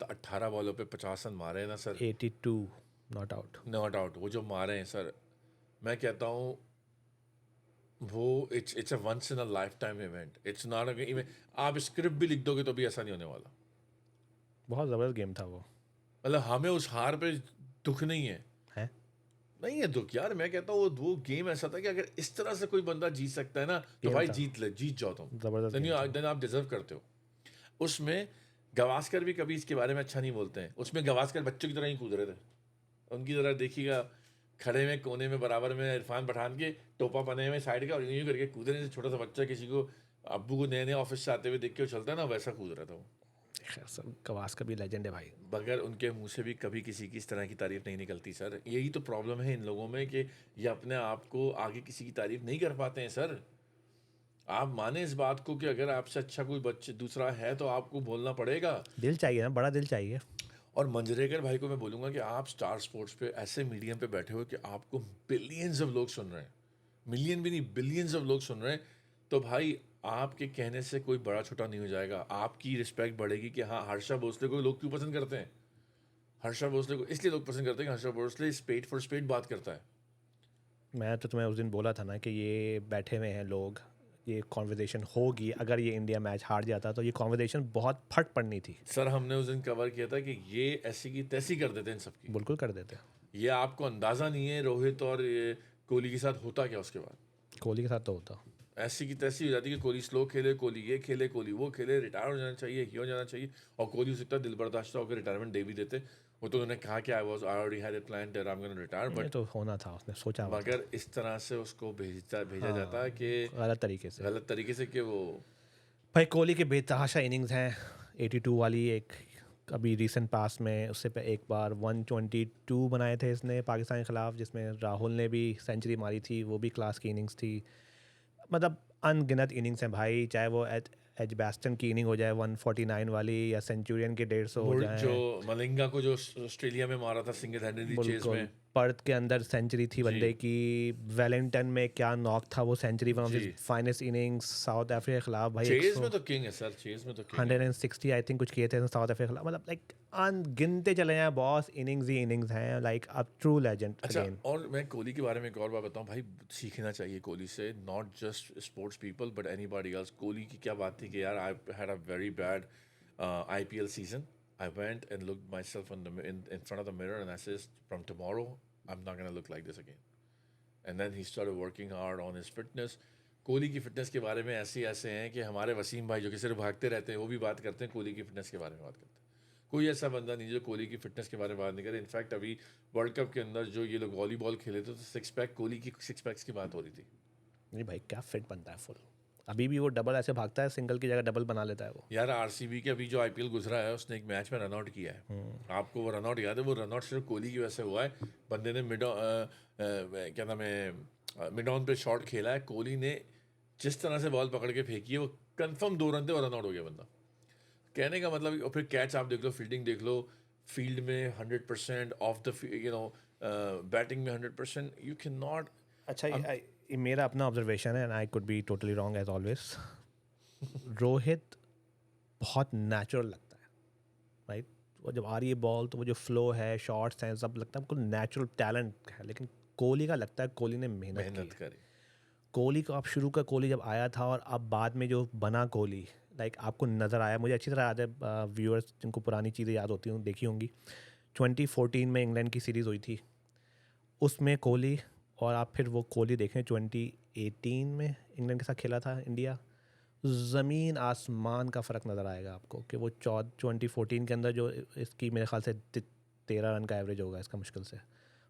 18 बॉलों पे 50 रन मारे हैं ना sir, 82 not out. Not out, वो जो मारे हैं सर, मैं कहता हूँ वो it's a once in a life time event. It's not a, आप स्क्रिप्ट भी लिख दोगे तो भी ऐसा नहीं होने वाला। बहुत ज़बरदस्त गेम था वो। मतलब हमें उस हार पे दुख नहीं है, है नहीं है दुख यार। मैं कहता हूँ वो गेम ऐसा था कि अगर इस तरह से कोई बंदा जीत सकता है ना, तो गेम भाई था। जीत जाओ तुम। ज़बरदस्त गेम था। देन आप डिजर्व करते हो। उसमें गवास्कर भी कभी इसके बारे में अच्छा नहीं बोलते हैं। उसमें गवास्कर बच्चों की तरह ही कूद रहे थे, उनकी तरह देखिएगा, खड़े में कोने में बराबर में इरफान पठान के टोपा बने हुए साइड का, और यूं करके कूद रहे थे। छोटा सा बच्चा किसी को अब्बू को नए नए ऑफिस से आते हुए देख के चलता है ना, वैसा कूद रहा था वो। खैर सब, गवास्कर भी लेजेंड है भाई। मगर उनके मुंह से भी कभी किसी की इस तरह की तारीफ नहीं निकलती सर। यही तो प्रॉब्लम है इन लोगों में कि ये अपने आप को आगे किसी की तारीफ नहीं कर पाते हैं सर। आप माने इस बात को कि अगर आपसे अच्छा कोई बच्चे दूसरा है तो आपको बोलना पड़ेगा। दिल चाहिए ना, बड़ा दिल चाहिए। और मंजरेकर भाई को मैं बोलूँगा कि आप स्टार स्पोर्ट्स पे ऐसे मीडियम पे बैठे हो कि आपको बिलियंस ऑफ लोग सुन रहे हैं, मिलियन भी नहीं बिलियंस ऑफ लोग सुन रहे हैं, तो भाई आपके कहने से कोई बड़ा छोटा नहीं हो जाएगा। आपकी रिस्पेक्ट बढ़ेगी कि हाँ, हर्षा भोसले को लोग क्यों पसंद करते हैं। हर्षा भोसले को इसलिए लोग पसंद करते हैं कि Harsha Bhogle spade for spade बात करता है। मैं तो तुम्हें उस दिन बोला था ना कि ये बैठे हुए हैं लोग, ये कॉन्वर्जेशन होगी। अगर ये इंडिया मैच हार जाता तो ये कॉन्वर्जेशन बहुत फट पड़नी थी। सर हमने उस दिन कवर किया था कि ये ऐसी की तैसी कर देते हैं इन सबकी। बिल्कुल कर देते। ये आपको अंदाज़ा नहीं है रोहित और ये कोहली के साथ होता क्या उसके बाद। कोहली के साथ तो होता। ऐसी की तैसी हो जाती है कि कोहली स्लो खेले, कोहली ये खेले, कोहली वो खेले, रिटायर हो जाना चाहिए, ये हो जाना चाहिए। और कोहली हो सकता है दिल बर्दाश्त होकर रिटायरमेंट दे भी देते। वो तो उन्होंने कहा कि I already had a plan that I am gonna retire, ये बट तो होना था, उसने सोचा हुआ था। मगर इस तरह से उसको भेजा जाता है कि गलत तरीके से। गलत तरीके से कि वो भाई कोहली के बेतहाशा इनिंग्स हैं। 82 वाली एक अभी रिसेंट पास में, उससे पे एक बार 122 बनाए थे इसने पाकिस्तान के ख़िलाफ़, जिसमें राहुल ने भी सेंचुरी मारी थी। वो भी क्लास की इनिंग्स थी। मतलब अनगिनत इनिंग्स हैं भाई, चाहे वो एजबैस्टन की इनिंग हो जाए 149 वाली, या सेंचुरियन के 150 हो जाए। जो मलिंगा को जो ऑस्ट्रेलिया में मारा था सिंगल हैंडेडली चेस बिल्कुल में, पर्थ के अंदर सेंचुरी थी बंदे की, वेलिंगटन में क्या नॉक था, वो सेंचुरी, वन ऑफ जी। His finest innings South Africa के खिलाफ भाई। चेज में तो किंग है सर, चेज में तो किंग है। 160 आई थिंक कुछ किए थे साउथ अफ्रीका के खिलाफ, मतलब लाइक अनगिनते चले जाएं बॉस, इनिंग्स ही इनिंग्स हैं, लाइक अब ट्रू लेजेंड अच्छा, अगेन। और मैं कोहली के बारे में एक और बात बताऊं भाई, सीखना चाहिए कोहली से, not just sports people but anybody else. Kohli की क्या बात थी कि यार I had a very bad IPL season, I went and looked myself in front of the mirror and I said from tomorrow I am not gonna look like this again, and then he started working hard on his fitness. Kohli की fitness के बारे में ऐसे हैं कि हमारे वसीम भाई जो कि सिर्फ भागते रहते हैं वो भी बात करते हैं, कोहली की फिटनेस के बारे में बात करते हैं। कोई ऐसा बंदा नहीं जो कोहली की फिटनेस के बारे में बात नहीं करे। इनफैक्ट अभी वर्ल्ड कप के अंदर जो ये लोग वॉलीबॉल खेले थे तो सिक्स पैक, कोहली की सिक्स पैक्स की बात हो रही थी। नहीं भाई क्या फिट बनता है फुल, अभी भी वो डबल ऐसे भागता है, सिंगल की जगह डबल बना लेता है वो। यार RCB के अभी जो IPL गुजरा है उसने एक मैच में रनआउट किया है, आपको वो रनआउट याद है? वो रनआउट सिर्फ कोहली की वजह से हुआ है। बंदे ने क्या नाम है, मिड ऑन पे शॉट खेला है, कोहली ने जिस तरह से बॉल पकड़ के फेंकी है वो कंफर्म 2 रन थे और रनआउट हो गया बंदा। कहने का मतलब, और फिर कैच आप देख लो, फील्डिंग देख लो, फील्ड में 100%, ऑफ द बैटिंग में 100%, यू कैन नॉट। अच्छा ये मेरा अपना ऑब्जर्वेशन है and I could be totally wrong as always. Rohit बहुत नेचुरल लगता है राइट, वो जब आ रही है बॉल तो वो जो फ्लो है, शॉट्स हैं, सब लगता है हमको नेचुरल टैलेंट है। लेकिन कोहली का लगता है कोहली ने मेहनत की। करी। कोहली को आप शुरू का कोहली जब आया था और अब बाद में जो बना कोहली, लाइक आपको नज़र आया, मुझे अच्छी तरह याद है, व्यूअर्स जिनको पुरानी चीज़ें याद होती हूँ देखी होंगी, 2014 में इंग्लैंड की सीरीज़ हुई थी, उसमें कोहली, और आप फिर वो कोहली देखें 2018 में इंग्लैंड के साथ खेला था इंडिया, ज़मीन आसमान का फ़र्क नज़र आएगा आपको कि वो 2014 के अंदर जो इसकी मेरे ख्याल से 13 रन का एवरेज होगा इसका मुश्किल से,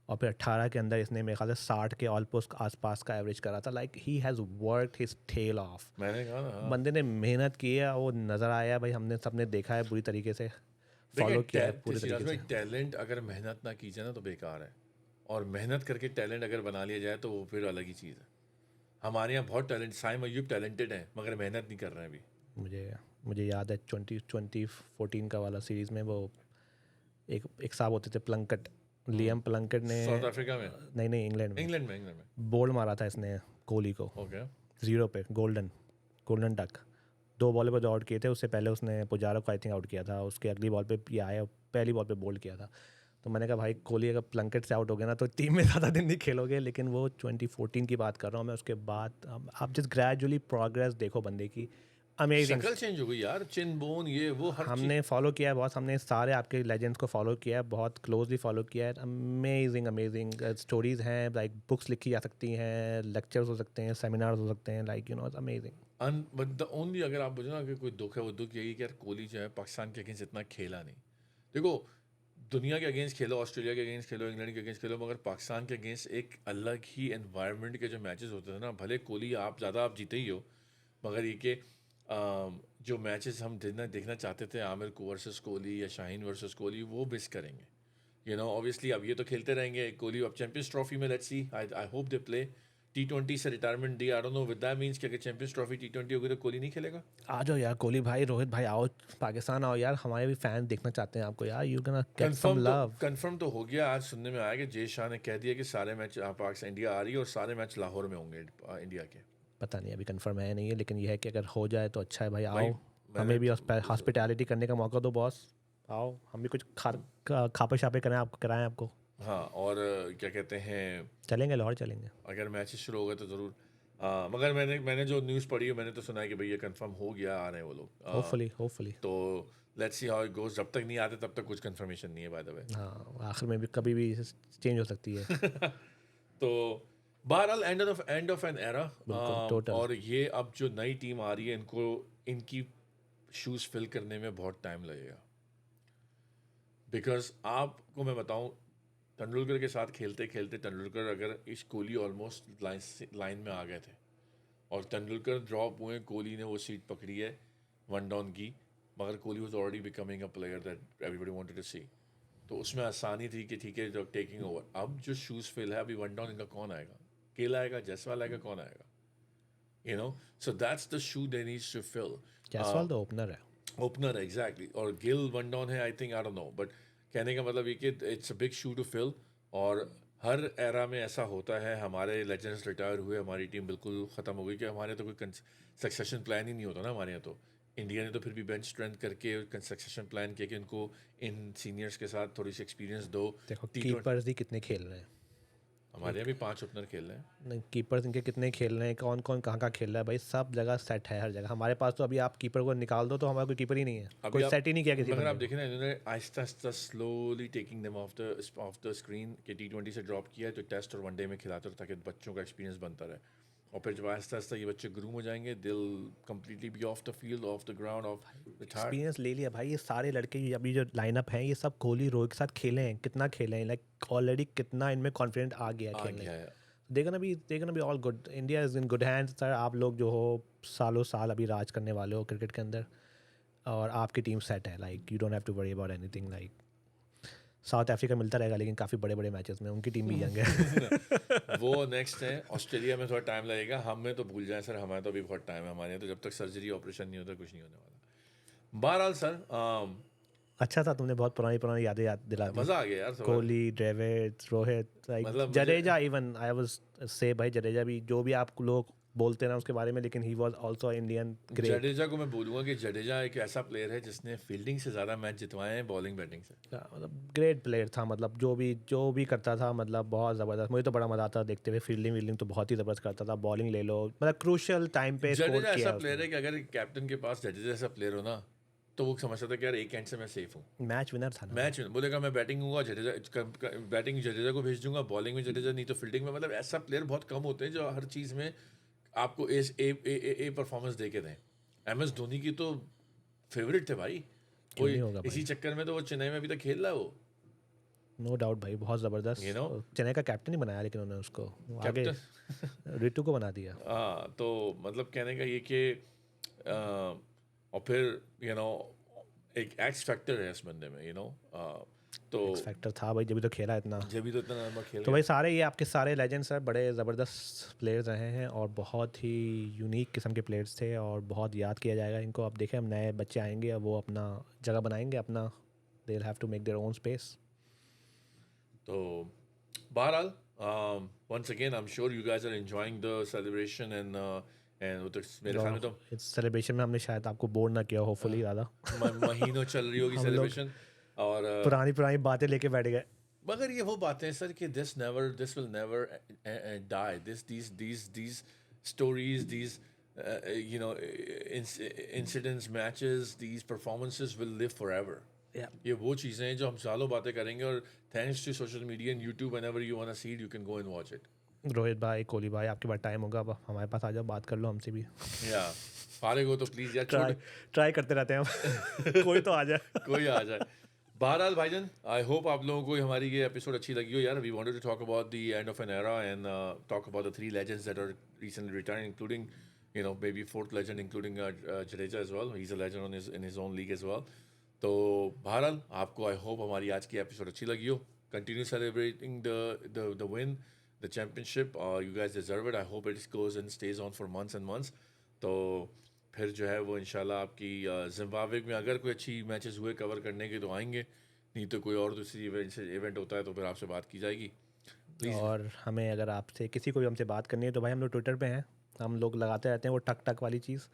और फिर 18 के अंदर इसने मेरे ख्याल से 60 के ऑलमोस्ट आसपास का एवरेज करा था। Like he has worked his tail off, मैंने कहा ना, हाँ। बंदे ने मेहनत की है, वो नज़र आया भाई, हमने सबने देखा है बुरी तरीके से, फॉलो किया है पूरी तरीके से। टैलेंट अगर मेहनत ना की जाए ना तो बेकार है, और मेहनत करके टैलेंट अगर बना लिया जाए तो वो फिर अलग ही चीज़ है। हमारे यहाँ बहुत टैलेंट, साइम अय्यूब टैलेंटेड है मगर मेहनत नहीं कर रहे हैं अभी। मुझे याद है 2014 का वाला सीरीज़ में वो एक साहब होते थे प्लंकट, लियम प्लंकट ने, साउथ अफ्रीका में, नहीं इंग्लैंड इंग्लैंड में बोल्ड मारा था इसने कोहली को ओके। 0 पे, गोल्डन डक, 2 बॉल पर जो आउट किए थे, उससे पहले उसने पुजारा को आई थिंक आउट किया था, उसके अगली बॉल पे ये आया, पहली बॉल पे बोल्ड किया था। तो मैंने कहा भाई कोहली अगर प्लंकेट से आउट हो गया ना तो टीम में ज़्यादा दिन नहीं खेलोगे। लेकिन वो 2014 की बात कर रहा हूँ मैं, उसके बाद आप जस्ट ग्रेजुअली प्रोग्रेस देखो बंदे की, अमेजिंग। शक्ल चेंज हो गई यार, चिन बोन ये वो हर हमने फॉलो किया है बहुत, हमने सारे आपके लेजेंड्स को फॉलो किया है, बहुत क्लोजली फॉलो किया है। अमेजिंग स्टोरीज हैं, लाइक बुक्स लिखी जा सकती हैं, लेक्चर्स हो सकते हैं, सेमिनार्स हो सकते हैं, like you know it's amazing. But the only, अगर आप बोलो ना कि कोई दुख है, वो दुख यही कि यार कोहली जो है पाकिस्तान के अगेंस्ट इतना खेला नहीं। देखो, दुनिया के अगेंस्ट खेलो, ऑस्ट्रेलिया के अगेंस्ट खेलो, इंग्लैंड के अगेंस्ट खेलो, मगर पाकिस्तान के अगेंस्ट एक अलग ही एनवायरनमेंट के जो मैचेस होते थे ना, भले कोहली आप जीते ही हो, मगर ये कि जो मैचेस हम देखना चाहते थे, आमिर को वर्सेस कोहली या शाहीन वर्सेस कोहली, वो मिस करेंगे। यू नो ऑब्वियसली अब ये तो खेलते रहेंगे कोहली, अब चैंपियंस ट्रॉफी में let's see, I hope they play. T20 से retirement the, I don't know with that means कि अगर चैंपियंस ट्रॉफी T20 होगी तो कोहली नहीं खेलेगा। आ जाओ यार कोहली भाई, रोहित भाई आओ पाकिस्तान आओ यार, हमारे भी फैन देखना चाहते हैं आपको यार, you can get some love. Confirm तो हो गया, आज सुनने में आया कि जय शाह ने कह दिया कि सारे मैच पाकिस्तान इंडिया आ रही है और सारे मैच लाहौर में होंगे इंडिया के। पता नहीं अभी कंफर्म है नहीं है, लेकिन यह है कि अगर हो जाए तो अच्छा है भाई, भाई, आओ हमें भी हॉस्पिटैलिटी करने का मौका दो बॉस, आओ हम भी कुछ खापे शापे कराएं आपको। हाँ, और क्या कहते हैं, चलेंगे लाहौर चलेंगे। अगर मैचेस शुरू हो गए तो ज़रूर। मगर मैंने जो न्यूज़ पढ़ी है, मैंने तो सुना है कि भाई ये कंफर्म हो गया, आ रहे हैं वो लोग। होपफुली तो let's see how it goes, जब तक नहीं आते तब तक कुछ कंफर्मेशन नहीं है बाय द वे। हाँ, आखिर में भी कभी भी चेंज हो सकती है। तो बहरहाल and of an era, total. और ये अब जो नई टीम आ रही है, इनको इनकी शूज़ फिल करने में बहुत टाइम लगेगा। बिकॉज आपको मैं बताऊं, तेंदुलकर के साथ खेलते खेलते तेंदुलकर अगर इस कोहली ऑलमोस्ट लाइन में आ गए थे, और तेंदुलकर ड्रॉप हुए, कोहली ने वो सीट पकड़ी है 1 डाउन की, मगर Kohli was already becoming a player that everybody wanted to see. तो उसमें आसानी थी कि ठीक है जो टेकिंग ओवर। अब जो शूज़ फिल है, अभी 1 डाउन इनका कौन आएगा? केला आएगा, जायसवाल आएगा, कौन आएगा? You know, so that's the shoe they needs to fill. Jaiswal तो ओपनर है। ओपनर है एग्जैक्टली, और गिल 1 डाउन है, I think, I don't know, but कहने का मतलब ये कि it's a big shoe to fill. और हर एरा में ऐसा होता है, हमारे लेजेंड्स रिटायर हुए, हमारी टीम बिल्कुल ख़त्म हो गई कि हमारे तो कोई सक्सेशन प्लान ही नहीं होता ना हमारे यहाँ। तो इंडिया ने तो फिर भी बेंच स्ट्रेंथ करके सक्सेशन प्लान किया कि इनको इन सीनियर्स के साथ थोड़ी सी एक्सपीरियंस दो। देखो T20 कीपर्स ही कितने खेल रहे हैं, हमारे यहाँ भी 5 ओपनर खेल रहे हैं। नहीं कीपर्स इनके कितने खेल रहे हैं, कौन कौन कहाँ कहाँ खेल रहा है भाई, सब जगह सेट है हर जगह। हमारे पास तो अभी आप कीपर को निकाल दो तो हमारा कोई कीपर ही नहीं है, अभी कोई आप सेट ही नहीं किया किसी मगर आप बंदे देखें ना, इन्होंने Aahista Aahista slowly taking them of the screen के T20 से ड्रॉप किया है, तो टेस्ट और वनडे में खिलाते रहे ताकि बच्चों का एक्सपीरियंस बनता रहे। और फिर जब आहिस्ता आहिस्ता ये बच्चे ग्रूम हो जाएंगे, दिल completely be off the field, off the ground, off retired. Experience ले लिया भाई। ये सारे लड़के अभी जो लाइनअप हैं ये सब कोहली रोहित के साथ खेले हैं, कितना खेले हैं, लाइक ऑलरेडी कितना इनमें कॉन्फिडेंट आ गया है आ खेलने। गया है। देखना भी all good, India is in good hands sir. आप लोग जो हो सालों साल अभी राज करने वाले हो क्रिकेट के अंदर, और आपकी टीम सेट है, like you don't have to worry about anything. Like South Africa मिलता रहेगा लेकिन काफ़ी बड़े बड़े मैचेस में, उनकी टीम भी यंग है। वो नेक्स्ट है। ऑस्ट्रेलिया में थोड़ा टाइम लगेगा, हमें तो भूल जाए सर, हमारे तो अभी बहुत टाइम है। हमारे यहाँ तो जब तक सर्जरी ऑपरेशन नहीं होता कुछ नहीं होने वाला। बहरहाल सर, अच्छा था, तुमने बहुत पुरानी पुरानी याद दिला दी। मज़ा आ गया यार थोड़ा। कोहली, ड्रेविड, रोहित, लाइक मतलब जडेजा, इवन आई वाज से भाई जडेजा भी, जो भी आप लोग बोलते ना उसके बारे में, लेकिन he was also Indian great. Jadeja को मैं बोलूँगा कि जडेजा एक ऐसा प्लेयर है जिसने फील्डिंग से ज़्यादा मैच जितवाए हैं बॉलिंग बैटिंग से। मतलब ग्रेट प्लेयर था, मतलब जो भी करता था मतलब बहुत ज़बरदस्त। मुझे तो बड़ा मज़ा आता था देखते हुए। फील्डिंग तो बहुत ही ज़बरदस्त करता था, बॉलिंग ले लो, मतलब क्रूशियल टाइम पे स्कोर जडेजा किया ऐसा प्लेयर है कि अगर कैप्टन के पास जडेजा ऐसा प्लेयर हो ना, तो वो समझता था कि यार एक एंड से मैं सेफ हूँ। मैच विनर था ना। मैच में बोलेगा मैं बैटिंग हूँ, जडेजा बैटिंग जडेजा को भेज दूंगा, बॉलिंग में जडेजा, नहीं तो फील्डिंग में। मतलब ऐसा प्लेयर बहुत कम होते हैं जो हर चीज़ में आपको ए परफॉर्मेंस दे के दें। MS धोनी की तो फेवरेट थे भाई। क्यों वो नहीं होगा इसी भाई, चक्कर में तो वो चेन्नई में अभी तक खेल रहा है वो। नो डाउट भाई, बहुत ज़बरदस्त। You know? चेन्नई का कैप्टन ही बनाया लेकिन उन्होंने उसको आगे कैप्टन रितु को बना दिया। हाँ, तो मतलब कहने का ये कि और फिर एक एक्स फैक्टर है इस बंदे में, तो एक्स फैक्टर था भाई, जब भी तो खेला इतना। जब भी तो इतना लंबा खेल तो गया। भाई सारे ये आपके सारे लेजेंड्स हैं, बड़े ज़बरदस्त प्लेयर्स रहे हैं और बहुत ही यूनिक किस्म के प्लेयर्स थे और बहुत याद किया जाएगा इनको। अब देखें, हम नए बच्चे आएंगे, अब वो अपना जगह बनाएंगे अपना, they will have to make their own space. तो बहरहाल, once again I'm sure you guys are enjoying the celebration and वो तो मेरे ख्याल में तो इस सेलिब्रेशन में हमने शायद आपको बोर ना किया, होपफुली ज़्यादा। महीनों चल रही होगी हम लोग सेलिब्रेशन। और पुरानी पुरानी बातें लेके बैठ गए। मगर ये वो बातें हैं सर कि this will never die. these stories, these incidents, matches, these performances will live forever. ये वो चीज़ें हैं जो हम सालों बातें करेंगे, और thanks to social media and YouTube, whenever you want to see it you can go and watch it. Rohit भाई, कोहली भाई, आपके पास टाइम होगा, अब हमारे पास आ जाओ, बात कर लो हमसे भी। या फारिग हो तो प्लीज़ यार ट्राई करते रहते हैं हम। कोई तो आ जाए। कोई आ जाए। बहरहाल भाईजान, आई होप आप लोगों को हमारी ये एपिसोड अच्छी लगी हो यार। We wanted to talk about the end of an era and talk about the 3 legends that are recently retired, including maybe 4th legend, including Jadeja as well. He's a legend in his own league as well. तो बहरहाल आपको I hope हमारी आज की episode अच्छी लगी हो। Continue celebrating the win, the championship, you guys deserve it. I hope it goes and stage on for months and months. तो फिर जो है वो इंशाल्लाह आपकी जिम्बाब्वे में अगर कोई अच्छी मैचेस हुए कवर करने के तो आएंगे, नहीं तो कोई और दूसरी इवेंट होता है तो फिर आपसे बात की जाएगी। और हमें अगर आपसे किसी को भी हमसे बात करनी है तो भाई हम लोग ट्विटर पे हैं, हम लोग लगाते रहते हैं वो टक टक वाली चीज़,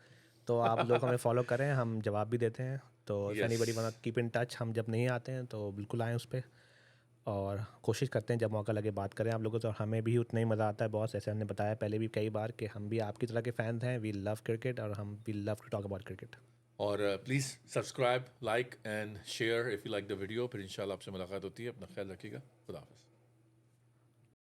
तो आप लोग हमें फॉलो करें, हम जवाब भी देते हैं। तो if anybody want keep in touch, हम जब नहीं आते हैं तो बिल्कुल आएँ उस पर, और कोशिश करते हैं जब मौका लगे बात करें आप लोगों से। और हमें भी उतना ही मज़ा आता है बॉस, जैसे हमने बताया पहले भी कई बार कि हम भी आपकी तरह के फ़ैन हैं। वी लव क्रिकेट और हम we love to talk about cricket. और please subscribe, like and share if you like the video. फिर इंशाल्लाह आपसे मुलाकात होती है। अपना ख्याल रखिएगा। खुदा हाफ़िज़।